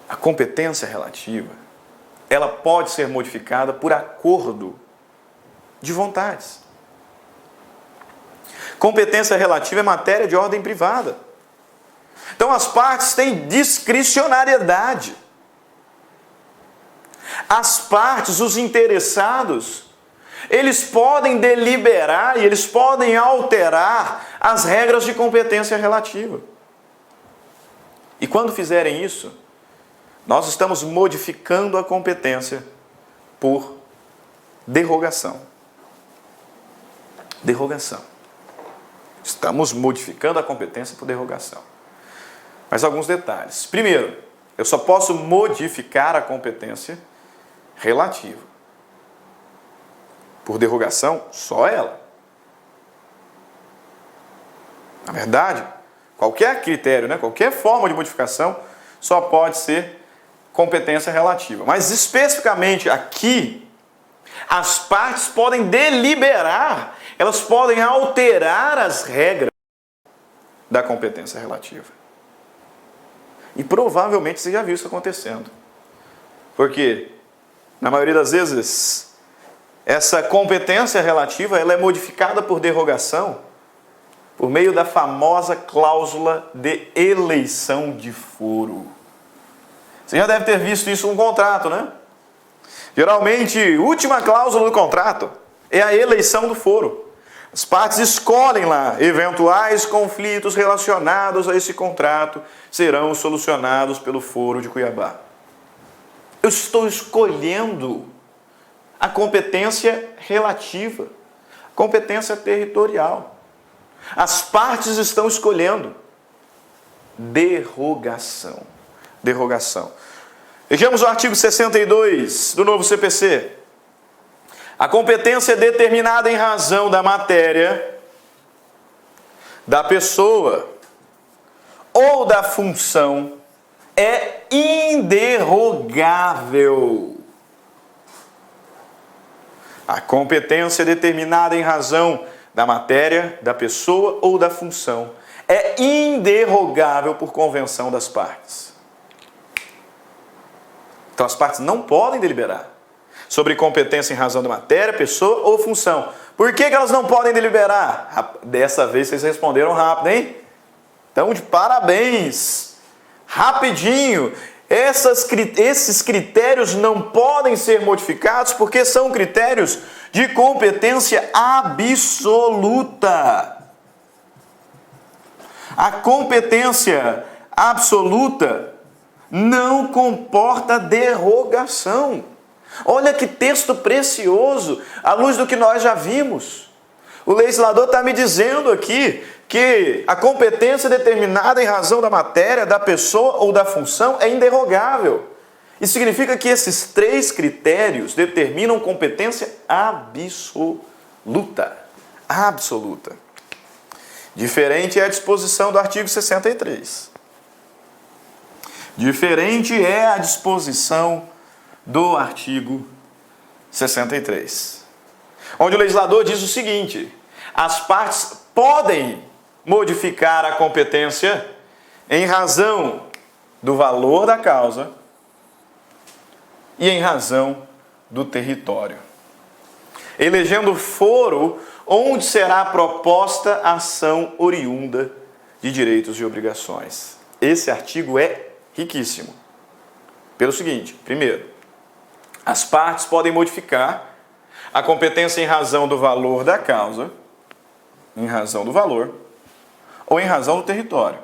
A competência relativa, ela pode ser modificada por acordo de vontades. Competência relativa é matéria de ordem privada. Então as partes têm discricionariedade. As partes, os interessados, eles podem deliberar e eles podem alterar as regras de competência relativa. E quando fizerem isso, nós estamos modificando a competência por derrogação. Derrogação. Estamos modificando a competência por derrogação. Mas alguns detalhes. Primeiro, eu só posso modificar a competência relativa. Por derrogação, só ela. Na verdade, qualquer critério, qualquer forma de modificação só pode ser competência relativa. Mas especificamente aqui, as partes podem deliberar, elas podem alterar as regras da competência relativa. E provavelmente você já viu isso acontecendo. Porque, na maioria das vezes, essa competência relativa ela é modificada por derrogação por meio da famosa cláusula de eleição de foro. Você já deve ter visto isso no contrato, né? Geralmente, a última cláusula do contrato é a eleição do foro. As partes escolhem lá, eventuais conflitos relacionados a esse contrato serão solucionados pelo foro de Cuiabá. Eu estou escolhendo a competência relativa, competência territorial. As partes estão escolhendo derrogação. Derrogação. Vejamos o artigo 62 do novo CPC. A competência é determinada em razão da matéria, da pessoa ou da função é inderrogável. A competência é determinada em razão da matéria, da pessoa ou da função é inderrogável por convenção das partes. Então as partes não podem deliberar sobre competência em razão da matéria, pessoa ou função. Por que elas não podem deliberar? Dessa vez vocês responderam rápido, hein? Então, de parabéns! Rapidinho! Esses critérios não podem ser modificados porque são critérios de competência absoluta. A competência absoluta não comporta derrogação. Olha que texto precioso, à luz do que nós já vimos. O legislador está me dizendo aqui que a competência determinada em razão da matéria, da pessoa ou da função é inderrogável. Isso significa que esses três critérios determinam competência absoluta. Absoluta. Diferente é a disposição do artigo 63. Diferente é a disposição do artigo 63. Onde o legislador diz o seguinte: as partes podem modificar a competência em razão do valor da causa e em razão do território, elegendo foro onde será proposta ação oriunda de direitos e obrigações. Esse artigo é riquíssimo. Pelo seguinte: primeiro, as partes podem modificar a competência em razão do valor da causa, em razão do valor, ou em razão do território.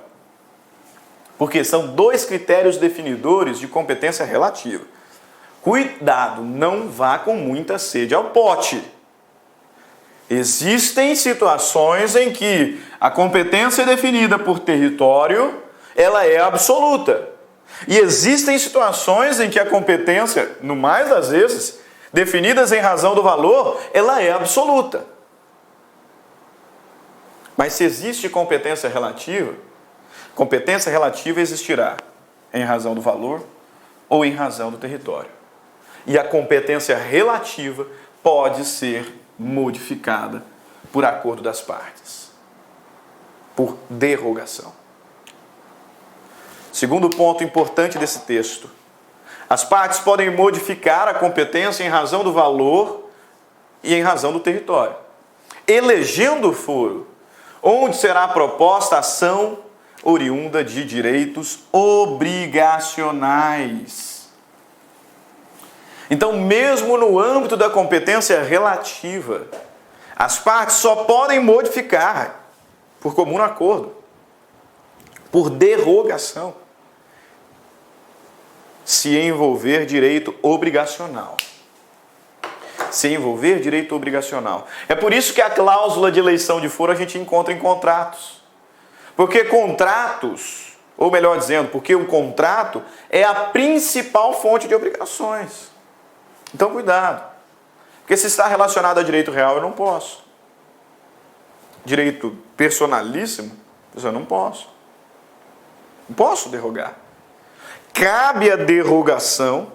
Porque são dois critérios definidores de competência relativa. Cuidado, não vá com muita sede ao pote. Existem situações em que a competência definida por território, ela é absoluta. E existem situações em que a competência, no mais das vezes, definidas em razão do valor, ela é absoluta. Mas se existe competência relativa existirá em razão do valor ou em razão do território. E a competência relativa pode ser modificada por acordo das partes, por derrogação. Segundo ponto importante desse texto. As partes podem modificar a competência em razão do valor e em razão do território, elegendo o foro, onde será proposta ação oriunda de direitos obrigacionais. Então, mesmo no âmbito da competência relativa, as partes só podem modificar por comum acordo, por derrogação, se envolver direito obrigacional. Se envolver direito obrigacional. É por isso que a cláusula de eleição de foro a gente encontra em contratos. Porque contratos, ou melhor dizendo, porque o contrato é a principal fonte de obrigações. Então, cuidado. Porque se está relacionado a direito real, eu não posso. Direito personalíssimo, eu não posso. Não posso derrogar. Cabe a derrogação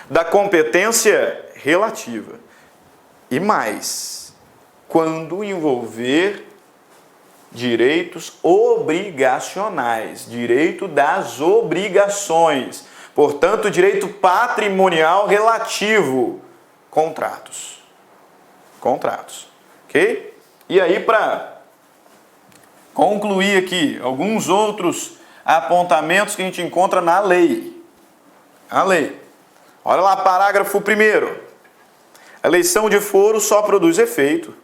da competência relativa. E mais, quando envolver direitos obrigacionais, direito das obrigações, portanto, direito patrimonial relativo, contratos. Contratos, ok? E aí, para concluir aqui, alguns outros apontamentos que a gente encontra na lei. A lei. Olha lá, parágrafo 1º. A eleição de foro só produz efeito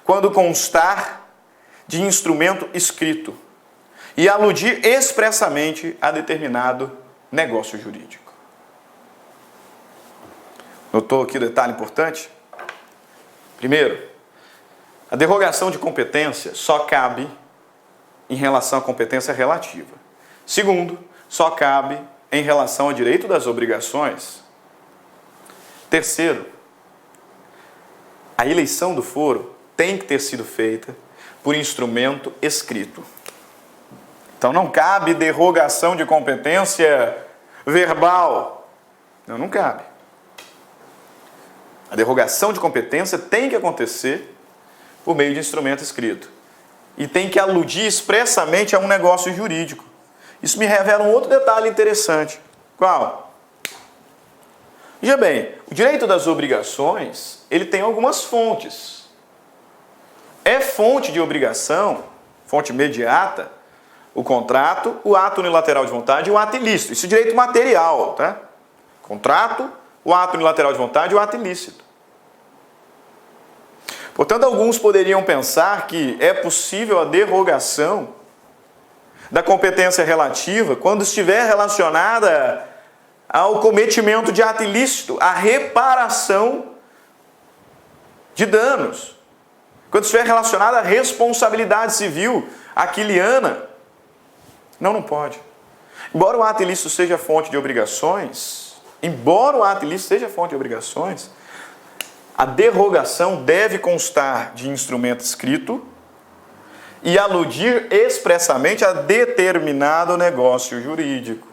quando constar de instrumento escrito e aludir expressamente a determinado negócio jurídico. Notou aqui o detalhe importante? Primeiro, a derrogação de competência só cabe em relação à competência relativa. Segundo, só cabe em relação ao direito das obrigações. Terceiro, a eleição do foro tem que ter sido feita por instrumento escrito. Então não cabe derrogação de competência verbal. Não cabe. A derrogação de competência tem que acontecer por meio de instrumento escrito. E tem que aludir expressamente a um negócio jurídico. Isso me revela um outro detalhe interessante. Qual? Veja bem, o direito das obrigações, ele tem algumas fontes. É fonte de obrigação, fonte imediata, o contrato, o ato unilateral de vontade e o ato ilícito. Isso é direito material, tá? Contrato, o ato unilateral de vontade e o ato ilícito. Portanto, alguns poderiam pensar que é possível a derrogação da competência relativa quando estiver relacionada ao cometimento de ato ilícito, à reparação de danos. Quando estiver relacionada à responsabilidade civil aquiliana. Não pode. Embora o ato ilícito seja fonte de obrigações, a derrogação deve constar de instrumento escrito e aludir expressamente a determinado negócio jurídico.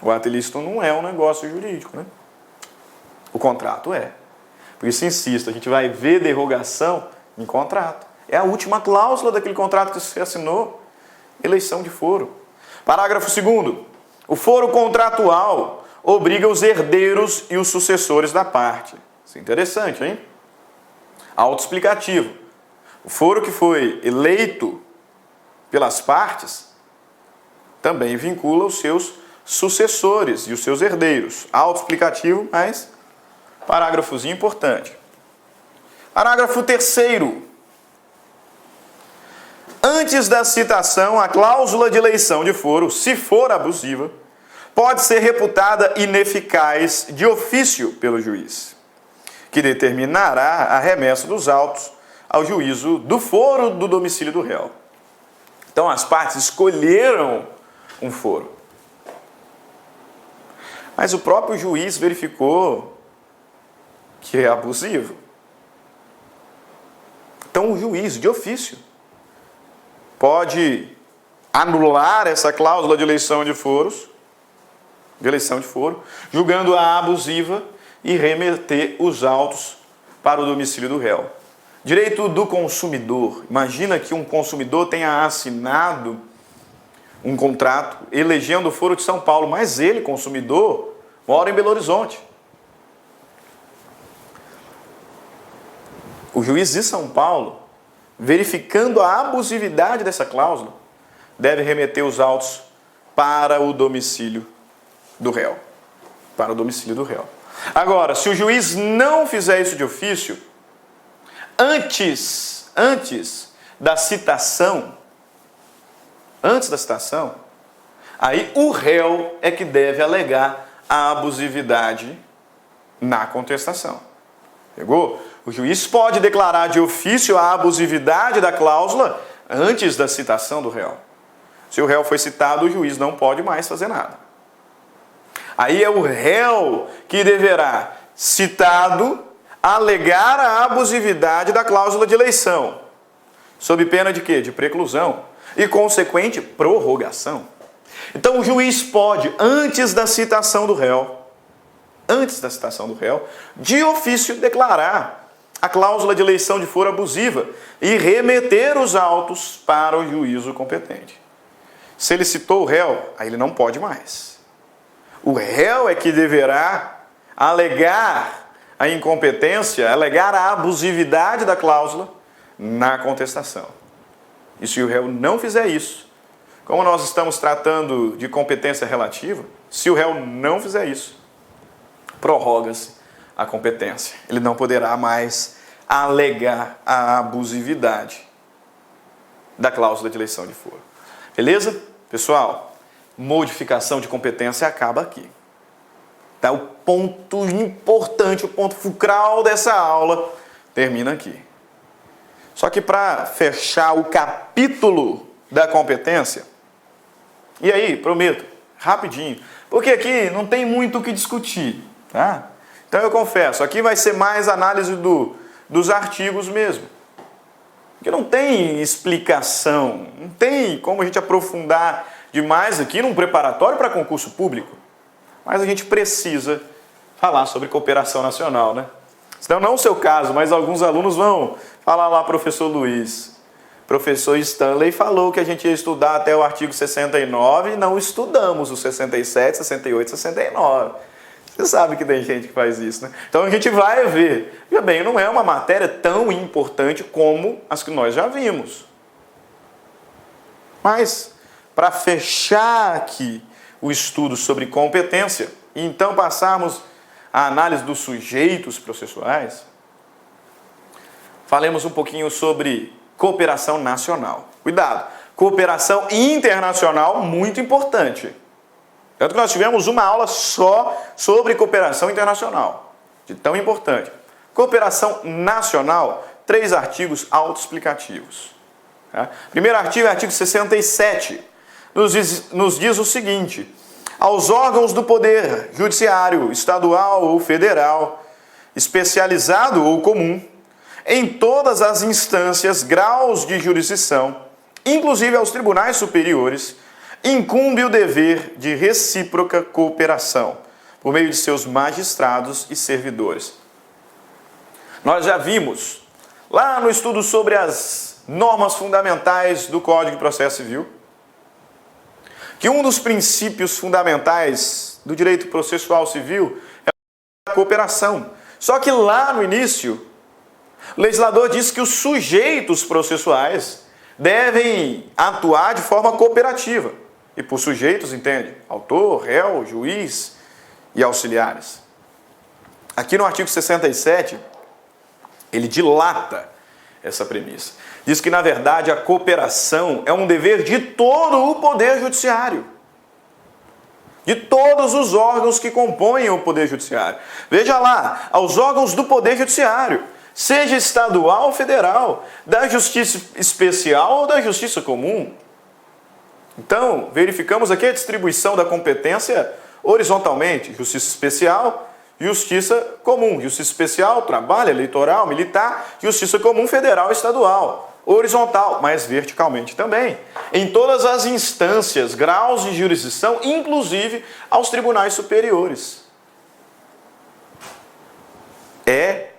O ato ilícito não é um negócio jurídico, né? O contrato é. Por isso, insisto, a gente vai ver derrogação em contrato. É a última cláusula daquele contrato que você assinou. Eleição de foro. Parágrafo 2º. O foro contratual obriga os herdeiros e os sucessores da parte. Isso é interessante, hein? Autoexplicativo. O foro que foi eleito pelas partes também vincula os seus sucessores e os seus herdeiros. Autoexplicativo, mas parágrafozinho importante. Parágrafo 3º. Antes da citação, a cláusula de eleição de foro, se for abusiva, pode ser reputada ineficaz de ofício pelo juiz, que determinará a remessa dos autos ao juízo do foro do domicílio do réu. Então, as partes escolheram um foro. Mas o próprio juiz verificou que é abusivo. Então, o juiz, de ofício, pode anular essa cláusula de eleição de foro, julgando-a abusiva e remeter os autos para o domicílio do réu. Direito do consumidor. Imagina que um consumidor tenha assinado um contrato elegendo o foro de São Paulo, mas ele, consumidor, mora em Belo Horizonte. O juiz de São Paulo, verificando a abusividade dessa cláusula, deve remeter os autos para o domicílio do réu. Para o domicílio do réu. Agora, se o juiz não fizer isso de ofício, antes da citação, aí o réu é que deve alegar a abusividade na contestação. Pegou? O juiz pode declarar de ofício a abusividade da cláusula antes da citação do réu. Se o réu foi citado, o juiz não pode mais fazer nada. Aí é o réu que deverá, citado, alegar a abusividade da cláusula de eleição, sob pena de quê? De preclusão e consequente prorrogação. Então o juiz pode, antes da citação do réu, de ofício declarar a cláusula de eleição de foro abusiva e remeter os autos para o juízo competente. Se ele citou o réu, aí ele não pode mais. O réu é que deverá alegar a incompetência, alegar a abusividade da cláusula na contestação. E se o réu não fizer isso, como nós estamos tratando de competência relativa, se o réu não fizer isso, prorroga-se a competência. Ele não poderá mais alegar a abusividade da cláusula de eleição de foro. Beleza? Pessoal, modificação de competência acaba aqui. Tá? O ponto importante, o ponto fulcral dessa aula termina aqui. Só que para fechar o capítulo da competência, e aí, prometo, rapidinho, porque aqui não tem muito o que discutir, tá? Então eu confesso, aqui vai ser mais análise dos artigos mesmo. Porque não tem explicação, não tem como a gente aprofundar demais aqui num preparatório para concurso público. Mas a gente precisa falar sobre cooperação nacional, né? Senão não é o seu caso, mas alguns alunos vão falar lá, professor Luiz. Professor Stanley falou que a gente ia estudar até o artigo 69 e não estudamos o 67, 68, 69. Você sabe que tem gente que faz isso, né? Então a gente vai ver. Veja bem, não é uma matéria tão importante como as que nós já vimos. Mas, para fechar aqui o estudo sobre competência, e então passarmos à análise dos sujeitos processuais, falemos um pouquinho sobre cooperação nacional. Cuidado, cooperação internacional, muito importante. Tanto que nós tivemos uma aula só sobre cooperação internacional, de tão importante. Cooperação nacional, 3 artigos autoexplicativos. Primeiro artigo é o artigo 67, nos diz o seguinte: aos órgãos do poder judiciário, estadual ou federal, especializado ou comum, em todas as instâncias, graus de jurisdição, inclusive aos tribunais superiores, incumbe o dever de recíproca cooperação, por meio de seus magistrados e servidores. Nós já vimos, lá no estudo sobre as normas fundamentais do Código de Processo Civil, que um dos princípios fundamentais do direito processual civil é a cooperação. Só que lá no início, o legislador diz que os sujeitos processuais devem atuar de forma cooperativa. E por sujeitos, entende? Autor, réu, juiz e auxiliares. Aqui no artigo 67, ele dilata essa premissa. Diz que, na verdade, a cooperação é um dever de todo o Poder Judiciário. De todos os órgãos que compõem o Poder Judiciário. Veja lá, aos órgãos do Poder Judiciário, seja estadual ou federal, da Justiça Especial ou da Justiça Comum. Então, verificamos aqui a distribuição da competência horizontalmente. Justiça Especial, Justiça Comum. Justiça Especial, trabalho, eleitoral, militar. Justiça Comum, federal e estadual. Horizontal, mas verticalmente também. Em todas as instâncias, graus de jurisdição, inclusive aos tribunais superiores. É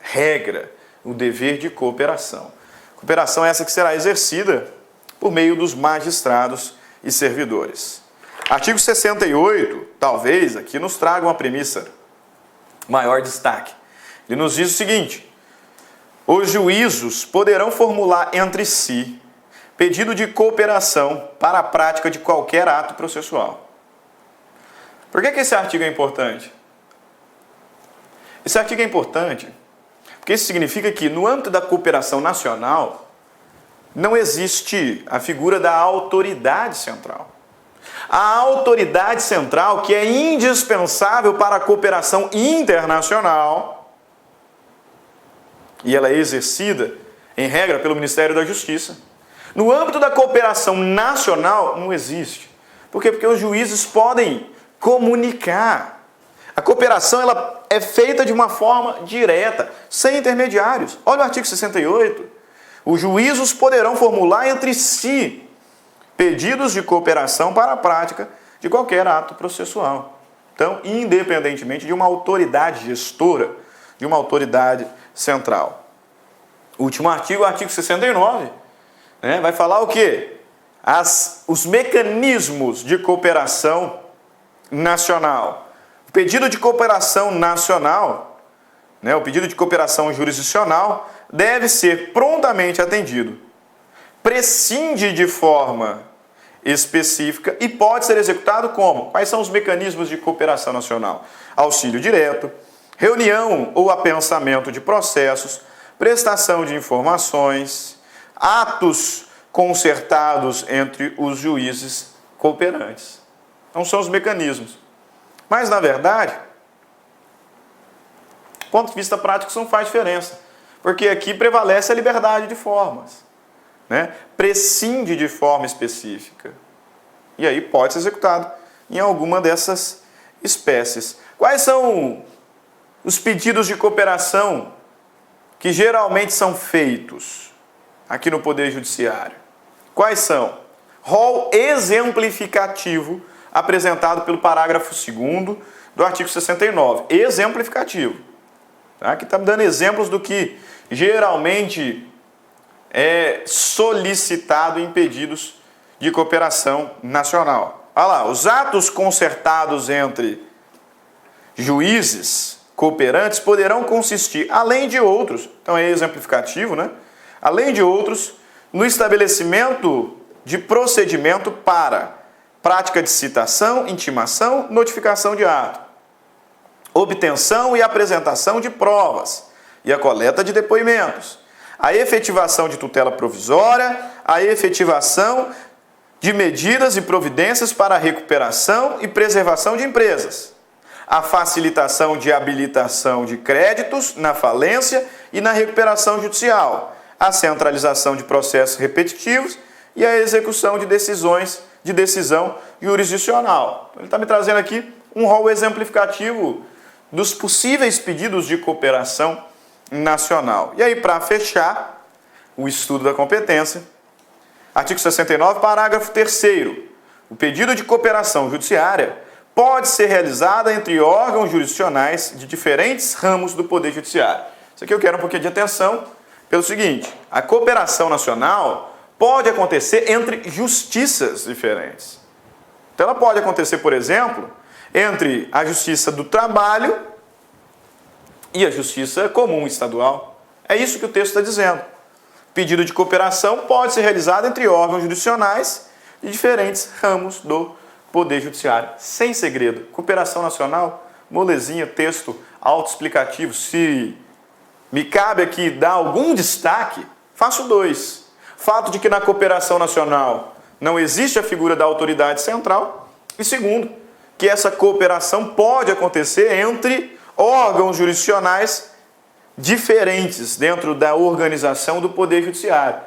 regra o dever de cooperação. Cooperação essa que será exercida por meio dos magistrados e servidores. Artigo 68, talvez aqui nos traga uma premissa maior destaque. Ele nos diz o seguinte: os juízos poderão formular entre si pedido de cooperação para a prática de qualquer ato processual. Por que esse artigo é importante? Esse artigo é importante porque isso significa que, no âmbito da cooperação nacional, não existe a figura da autoridade central. A autoridade central, que é indispensável para a cooperação internacional, e ela é exercida, em regra, pelo Ministério da Justiça, no âmbito da cooperação nacional, não existe. Por quê? Porque os juízes podem comunicar. A cooperação ela é feita de uma forma direta, sem intermediários. Olha o artigo 68. Os juízos poderão formular entre si pedidos de cooperação para a prática de qualquer ato processual. Então, independentemente de uma autoridade gestora, de uma autoridade central. O último artigo, o artigo 69, vai falar o quê? Os mecanismos de cooperação nacional. O pedido de cooperação nacional, o pedido de cooperação jurisdicional, deve ser prontamente atendido. Prescinde de forma específica e pode ser executado como? Quais são os mecanismos de cooperação nacional? Auxílio direto, reunião ou apensamento de processos, prestação de informações, atos concertados entre os juízes cooperantes. Então são os mecanismos. Mas, na verdade, do ponto de vista prático, isso não faz diferença. Porque aqui prevalece a liberdade de formas. Prescinde de forma específica. E aí pode ser executado em alguma dessas espécies. Quais são os pedidos de cooperação que geralmente são feitos aqui no Poder Judiciário? Quais são? Rol exemplificativo apresentado pelo parágrafo 2º do artigo 69. Exemplificativo. Aqui está me dando exemplos do que geralmente é solicitado em pedidos de cooperação nacional. Olha lá, os atos concertados entre juízes cooperantes poderão consistir, além de outros, então é exemplificativo, além de outros, no estabelecimento de procedimento para prática de citação, intimação, notificação de ato, obtenção e apresentação de provas e a coleta de depoimentos, a efetivação de tutela provisória, a efetivação de medidas e providências para a recuperação e preservação de empresas, a facilitação de habilitação de créditos na falência e na recuperação judicial, a centralização de processos repetitivos e a execução de decisão jurisdicional. Ele está me trazendo aqui um rol exemplificativo dos possíveis pedidos de cooperação nacional. E aí, para fechar o estudo da competência, artigo 69, parágrafo 3º. O pedido de cooperação judiciária pode ser realizado entre órgãos jurisdicionais de diferentes ramos do Poder Judiciário. Isso aqui eu quero um pouquinho de atenção pelo seguinte: a cooperação nacional pode acontecer entre justiças diferentes. Então ela pode acontecer, por exemplo, entre a Justiça do Trabalho e a Justiça Comum Estadual. É isso que o texto está dizendo. Pedido de cooperação pode ser realizado entre órgãos jurisdicionais de diferentes ramos do Poder Judiciário. Sem segredo. Cooperação nacional, molezinha, texto autoexplicativo. Se me cabe aqui dar algum destaque, faço 2. Fato de que na cooperação nacional não existe a figura da autoridade central. E segundo, que essa cooperação pode acontecer entre órgãos jurisdicionais diferentes dentro da organização do Poder Judiciário.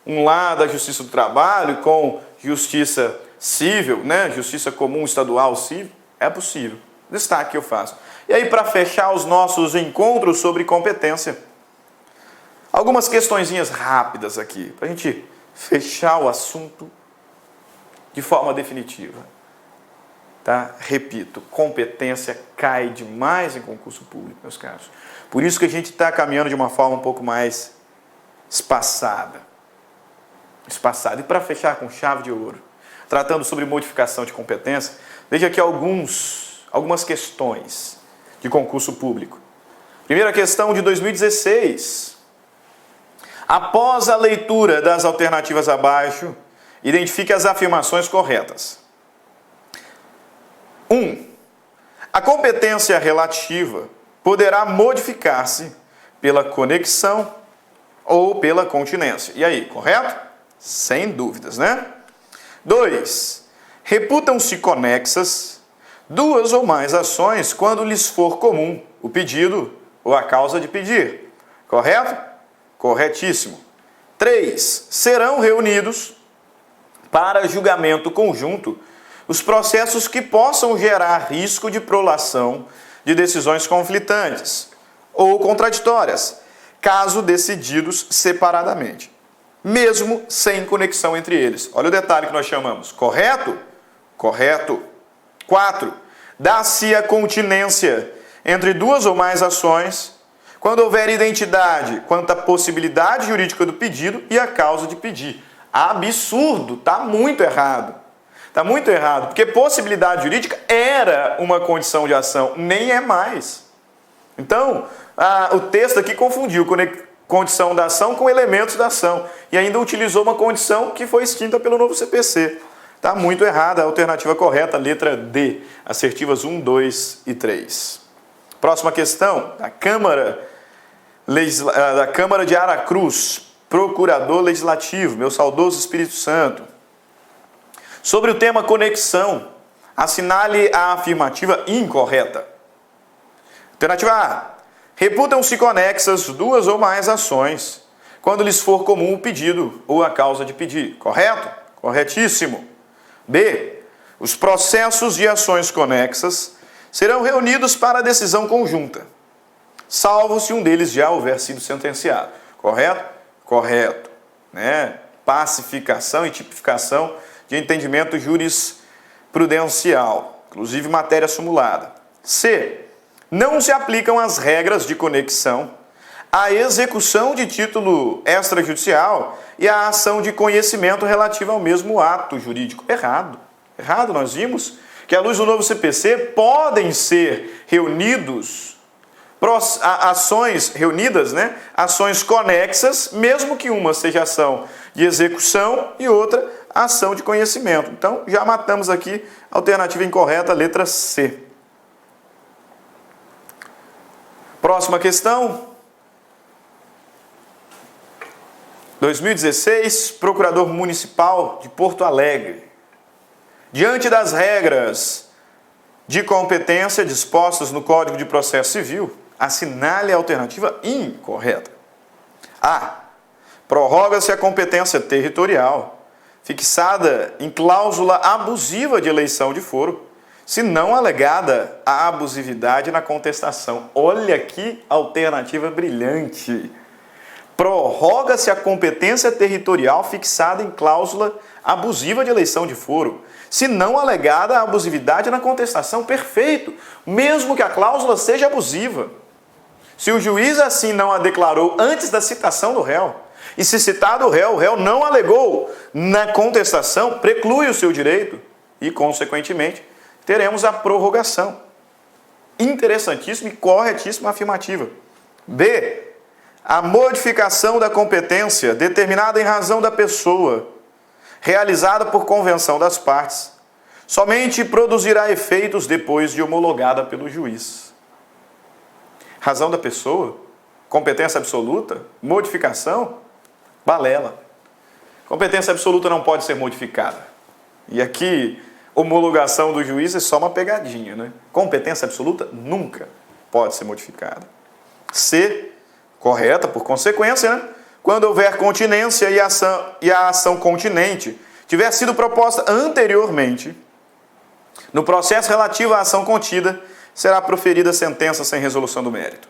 Um lado a Justiça do Trabalho com Justiça Civil, Justiça Comum Estadual Civil, é possível. Destaque que eu faço. E aí, para fechar os nossos encontros sobre competência, algumas questõezinhas rápidas aqui, para a gente fechar o assunto de forma definitiva. Tá? Repito, competência cai demais em concurso público, meus caros. Por isso que a gente está caminhando de uma forma um pouco mais espaçada. E para fechar com chave de ouro, tratando sobre modificação de competência, veja aqui algumas questões de concurso público. Primeira questão de 2016. Após a leitura das alternativas abaixo, identifique as afirmações corretas. 1. A competência relativa poderá modificar-se pela conexão ou pela continência. E aí, correto? Sem dúvidas, né? 2. Reputam-se conexas duas ou mais ações quando lhes for comum o pedido ou a causa de pedir. Correto? Corretíssimo. 3. Serão reunidos para julgamento conjunto os processos que possam gerar risco de prolação de decisões conflitantes ou contraditórias, caso decididos separadamente, mesmo sem conexão entre eles. Olha o detalhe que nós chamamos. Correto? Correto. 4. Dá-se a continência entre duas ou mais ações quando houver identidade quanto à possibilidade jurídica do pedido e a causa de pedir. Absurdo, está muito errado. Está muito errado, porque possibilidade jurídica era uma condição de ação, nem é mais. Então, o texto aqui confundiu condição da ação com elementos da ação e ainda utilizou uma condição que foi extinta pelo novo CPC. Está muito errada. A alternativa correta, letra D, assertivas 1, 2 e 3. Próxima questão, da Câmara de Aracruz, procurador legislativo, meu saudoso Espírito Santo. Sobre o tema conexão, assinale a afirmativa incorreta. Alternativa A. Reputam-se conexas duas ou mais ações quando lhes for comum o pedido ou a causa de pedir. Correto? Corretíssimo. B. Os processos de ações conexas serão reunidos para decisão conjunta, salvo se um deles já houver sido sentenciado. Correto? Correto. Né? Pacificação e tipificação de entendimento jurisprudencial, inclusive matéria simulada. C. Não se aplicam as regras de conexão à execução de título extrajudicial e à ação de conhecimento relativa ao mesmo ato jurídico. Errado. Errado, nós vimos que, à luz do novo CPC, podem ser reunidas, ações conexas, mesmo que uma seja ação de execução e outra ação de conhecimento. Então, já matamos aqui a alternativa incorreta, letra C. Próxima questão. 2016, Procurador Municipal de Porto Alegre. Diante das regras de competência dispostas no Código de Processo Civil, assinale a alternativa incorreta. A. Prorroga-se a competência territorial fixada em cláusula abusiva de eleição de foro, se não alegada a abusividade na contestação. Olha que alternativa brilhante. Prorroga-se a competência territorial fixada em cláusula abusiva de eleição de foro, se não alegada a abusividade na contestação. Perfeito, mesmo que a cláusula seja abusiva. Se o juiz assim não a declarou antes da citação do réu, e se citado o réu não alegou na contestação, preclui o seu direito e, consequentemente, teremos a prorrogação. Interessantíssima e corretíssima afirmativa. B. A modificação da competência determinada em razão da pessoa, realizada por convenção das partes, somente produzirá efeitos depois de homologada pelo juiz. Razão da pessoa, competência absoluta, modificação, balela. Competência absoluta não pode ser modificada. E aqui, homologação do juiz é só uma pegadinha, né? Competência absoluta nunca pode ser modificada. C, correta por consequência, né? Quando houver continência e a ação continente tiver sido proposta anteriormente, no processo relativo à ação contida, será proferida sentença sem resolução do mérito.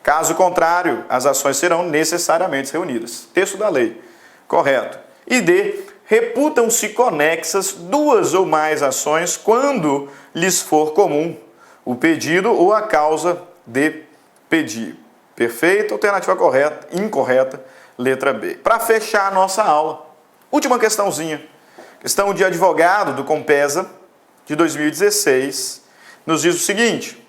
Caso contrário, as ações serão necessariamente reunidas. Texto da lei. Correto. E D. Reputam-se conexas duas ou mais ações quando lhes for comum o pedido ou a causa de pedir. Perfeito. Alternativa correta. Incorreta. Letra B. Para fechar a nossa aula, última questãozinha. questão de advogado do Compesa, de 2016, nos diz o seguinte: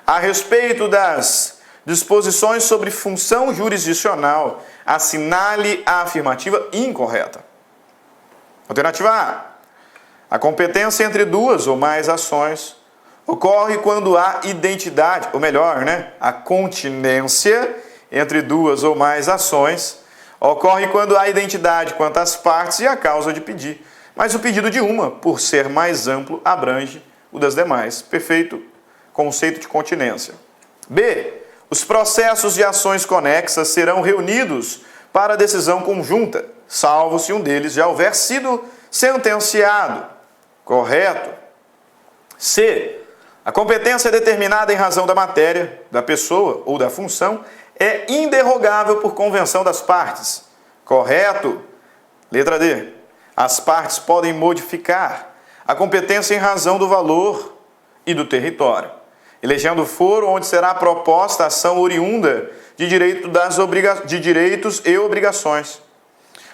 a respeito das disposições sobre função jurisdicional, assinale a afirmativa incorreta. Alternativa A. A competência entre duas ou mais ações ocorre quando há identidade, ou melhor, a continência entre duas ou mais ações ocorre quando há identidade quanto às partes e a causa de pedir, mas o pedido de uma, por ser mais amplo, abrange o das demais. Perfeito conceito de continência. B. Os processos de ações conexas serão reunidos para decisão conjunta, salvo se um deles já houver sido sentenciado. Correto. C. A competência determinada em razão da matéria, da pessoa ou da função é inderrogável por convenção das partes. Correto. Letra D. As partes podem modificar a competência em razão do valor e do território, elegendo o foro onde será proposta a ação oriunda de direitos e obrigações.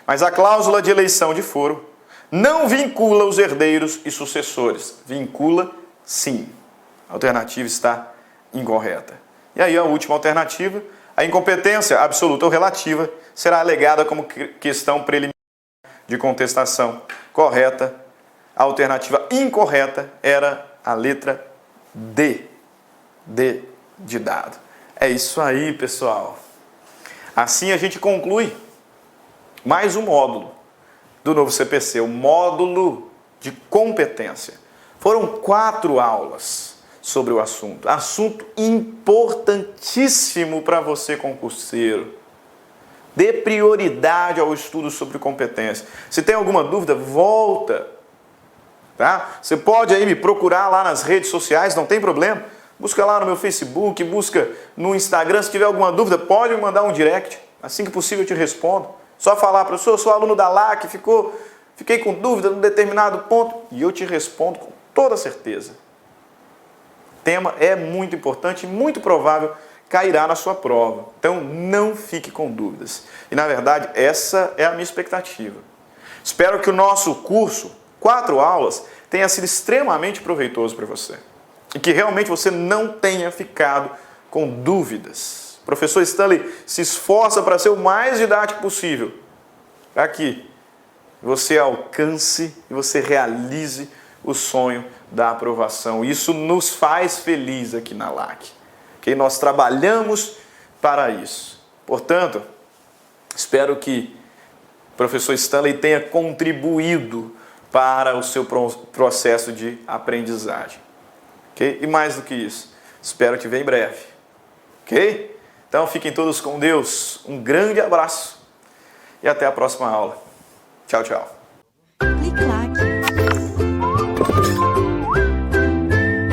Mas a cláusula de eleição de foro não vincula os herdeiros e sucessores. Vincula, sim. A alternativa está incorreta. E aí a última alternativa, a incompetência absoluta ou relativa será alegada como questão preliminar de contestação. Correta. A alternativa incorreta era a letra D. D de dado. É isso aí, pessoal. Assim a gente conclui mais um módulo do novo CPC, o módulo de competência. Foram 4 aulas sobre o assunto. Assunto importantíssimo para você, concurseiro. Dê prioridade ao estudo sobre competência. Se tem alguma dúvida, volta. Tá? Você pode aí me procurar lá nas redes sociais, não tem problema. Busca lá no meu Facebook, busca no Instagram. Se tiver alguma dúvida, pode me mandar um direct. Assim que possível eu te respondo. Só falar, professor, eu sou aluno da LAC, fiquei com dúvida num determinado ponto e eu te respondo com toda certeza. O tema é muito importante e muito provável cairá na sua prova. Então não fique com dúvidas. E na verdade essa é a minha expectativa. Espero que o nosso curso, 4 aulas, tenha sido extremamente proveitoso para você. E que realmente você não tenha ficado com dúvidas. O professor Stanley se esforça para ser o mais didático possível, para que você alcance e você realize o sonho da aprovação. Isso nos faz feliz aqui na LAC, que nós trabalhamos para isso. Portanto, espero que o professor Stanley tenha contribuído para o seu processo de aprendizagem. Okay? E mais do que isso, espero te ver em breve. Ok? Então fiquem todos com Deus. Um grande abraço e até a próxima aula. Tchau, tchau. Clique lá.